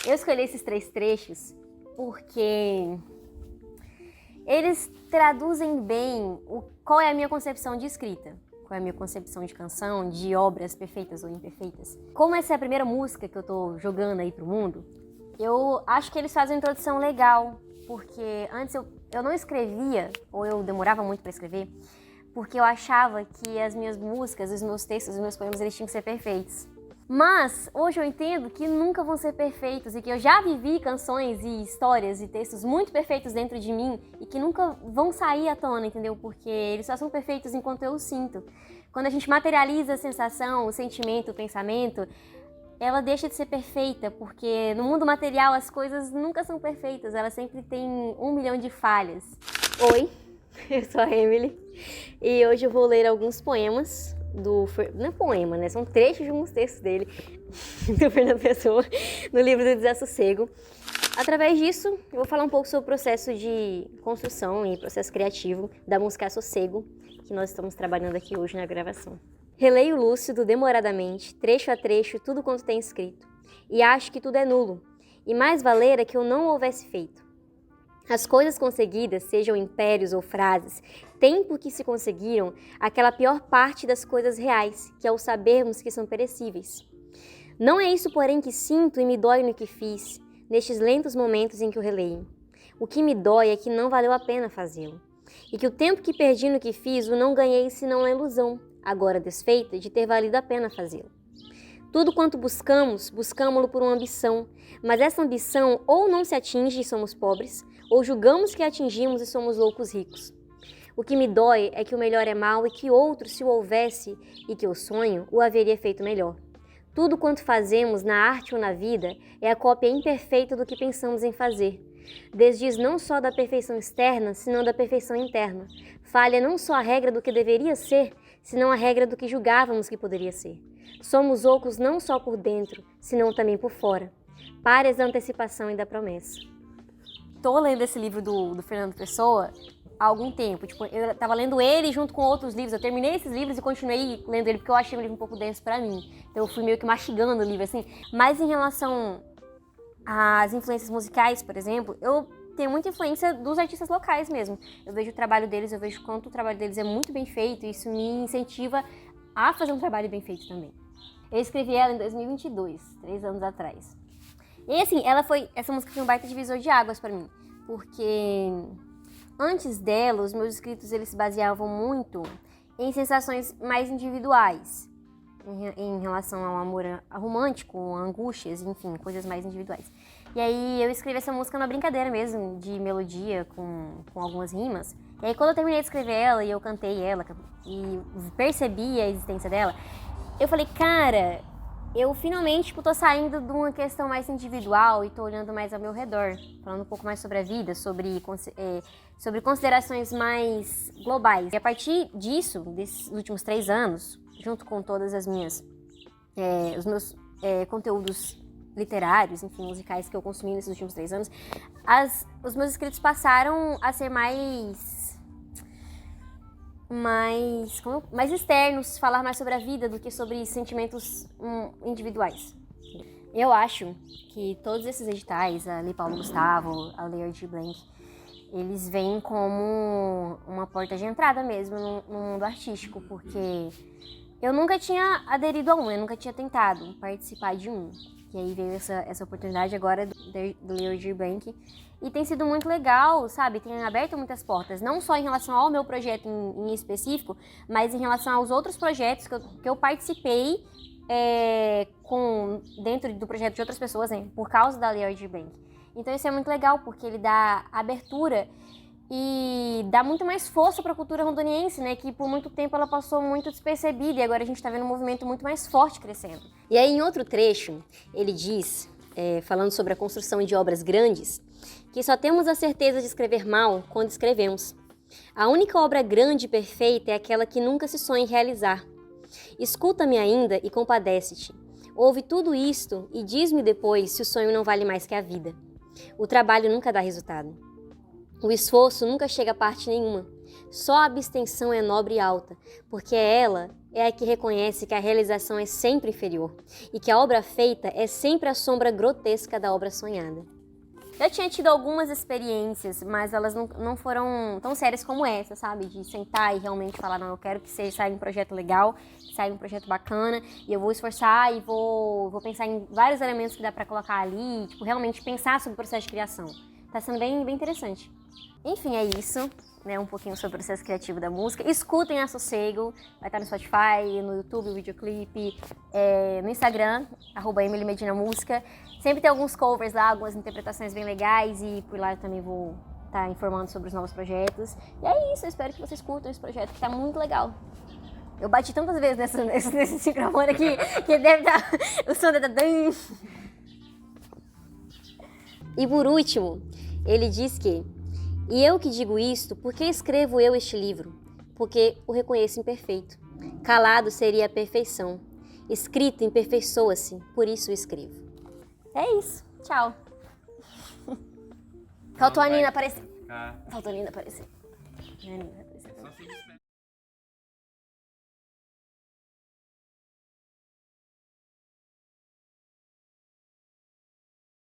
Eu escolhi esses 3 trechos porque eles traduzem bem qual é a minha concepção de escrita, qual é a minha concepção de canção, de obras perfeitas ou imperfeitas. Como essa é a primeira música que eu tô jogando aí pro mundo, eu acho que eles fazem uma introdução legal, porque antes eu não escrevia, ou eu demorava muito para escrever, porque eu achava que as minhas músicas, os meus textos, os meus poemas, eles tinham que ser perfeitos. Mas hoje eu entendo que nunca vão ser perfeitos e que eu já vivi canções e histórias e textos muito perfeitos dentro de mim e que nunca vão sair à tona, entendeu? Porque eles só são perfeitos enquanto eu os sinto. Quando a gente materializa a sensação, o sentimento, o pensamento, ela deixa de ser perfeita, porque no mundo material as coisas nunca são perfeitas, elas sempre têm 1 milhão de falhas. Oi, eu sou a Emily e hoje eu vou ler alguns poemas não é poema, né? São trechos de alguns textos dele, do Fernando Pessoa, no livro do Desassossego. Através disso, eu vou falar um pouco sobre o processo de construção e processo criativo da música Sossego, que nós estamos trabalhando aqui hoje na gravação. Releio lúcido, demoradamente, trecho a trecho, tudo quanto tem escrito, e acho que tudo é nulo, e mais valera que eu não o houvesse feito. As coisas conseguidas, sejam impérios ou frases, têm por que se conseguiram aquela pior parte das coisas reais, que é o sabermos que são perecíveis. Não é isso, porém, que sinto e me dói no que fiz, nestes lentos momentos em que eu releio. O que me dói é que não valeu a pena fazê-lo, e que o tempo que perdi no que fiz o não ganhei senão a ilusão, agora desfeita, de ter valido a pena fazê-lo. Tudo quanto buscamos, buscamo-lo por uma ambição, mas essa ambição ou não se atinge e somos pobres, ou julgamos que a atingimos e somos loucos ricos. O que me dói é que o melhor é mau e que outro, se o houvesse e que eu sonho, o haveria feito melhor. Tudo quanto fazemos na arte ou na vida é a cópia imperfeita do que pensamos em fazer. Desdiz não só da perfeição externa, senão da perfeição interna. Falha não só a regra do que deveria ser, senão a regra do que julgávamos que poderia ser. Somos ocos não só por dentro, senão também por fora. Párias da antecipação e da promessa. Tô lendo esse livro do Fernando Pessoa há algum tempo. Tipo, eu tava lendo ele junto com outros livros. Eu terminei esses livros e continuei lendo ele porque eu achei o livro um pouco denso pra mim. Então eu fui meio que mastigando o livro, assim. Mas em relação às influências musicais, por exemplo, eu tenho muita influência dos artistas locais mesmo. Eu vejo o trabalho deles, eu vejo quanto o trabalho deles é muito bem feito. E isso me incentiva a fazer um trabalho bem feito também. Eu escrevi ela em 2022, 3 anos atrás. E assim, essa música foi um baita divisor de águas pra mim, porque antes dela, os meus escritos eles se baseavam muito em sensações mais individuais, em relação ao amor romântico, angústias, enfim, coisas mais individuais. E aí eu escrevi essa música numa brincadeira mesmo, de melodia, com algumas rimas. E aí quando eu terminei de escrever ela e eu cantei ela e percebi a existência dela, eu falei, cara, eu finalmente tô saindo de uma questão mais individual e tô olhando mais ao meu redor, falando um pouco mais sobre a vida, sobre considerações mais globais. E a partir disso, desses últimos 3 anos, junto com todas as minhas, os meus conteúdos literários, enfim, musicais que eu consumi nesses últimos 3 anos, os meus escritos passaram a ser mais externos, falar mais sobre a vida do que sobre sentimentos individuais. Eu acho que todos esses editais, a Lei Paulo Gustavo, a Lei Aldir Blanc, eles vêm como uma porta de entrada mesmo no mundo artístico, porque eu nunca tinha aderido a um, eu nunca tinha tentado participar de um. E aí veio essa oportunidade agora do Lei Aldir Blanc. E tem sido muito legal, sabe? Tem aberto muitas portas, não só em relação ao meu projeto em específico, mas em relação aos outros projetos que eu participei dentro do projeto de outras pessoas, né? Por causa da Lei Aldir Blanc. Então isso é muito legal, porque ele dá abertura e dá muito mais força para a cultura rondoniense, né? Que por muito tempo ela passou muito despercebida e agora a gente está vendo um movimento muito mais forte crescendo. E aí em outro trecho, ele diz, falando sobre a construção de obras grandes, que só temos a certeza de escrever mal quando escrevemos. A única obra grande e perfeita é aquela que nunca se sonha em realizar. Escuta-me ainda e compadece-te. Ouve tudo isto e diz-me depois se o sonho não vale mais que a vida. O trabalho nunca dá resultado. O esforço nunca chega a parte nenhuma. Só a abstenção é nobre e alta, porque é ela é a que reconhece que a realização é sempre inferior e que a obra feita é sempre a sombra grotesca da obra sonhada. Eu tinha tido algumas experiências, mas elas não foram tão sérias como essa, sabe? De sentar e realmente falar, não, eu quero que saia um projeto legal, que saia um projeto bacana, e eu vou esforçar e vou pensar em vários elementos que dá pra colocar ali, tipo, realmente pensar sobre o processo de criação. Tá sendo bem interessante. Enfim, é isso, né? Um pouquinho sobre o processo criativo da música. Escutem a Sossego, vai estar no Spotify, no YouTube, o videoclipe, no Instagram, @EmilyMedinaMúsica. Sempre tem alguns covers lá, algumas interpretações bem legais e por lá eu também vou estar informando sobre os novos projetos. E é isso, eu espero que vocês curtam esse projeto, que tá muito legal. Eu bati tantas vezes nesse microfone aqui, que deve estar... o som da... E por último, ele diz que: e eu que digo isto, por que escrevo eu este livro? Porque o reconheço imperfeito. Calado seria a perfeição. Escrito imperfeiçoa-se, por isso escrevo. É isso. Tchau. Faltou a Nina aparecer. Faltou a Nina aparecer.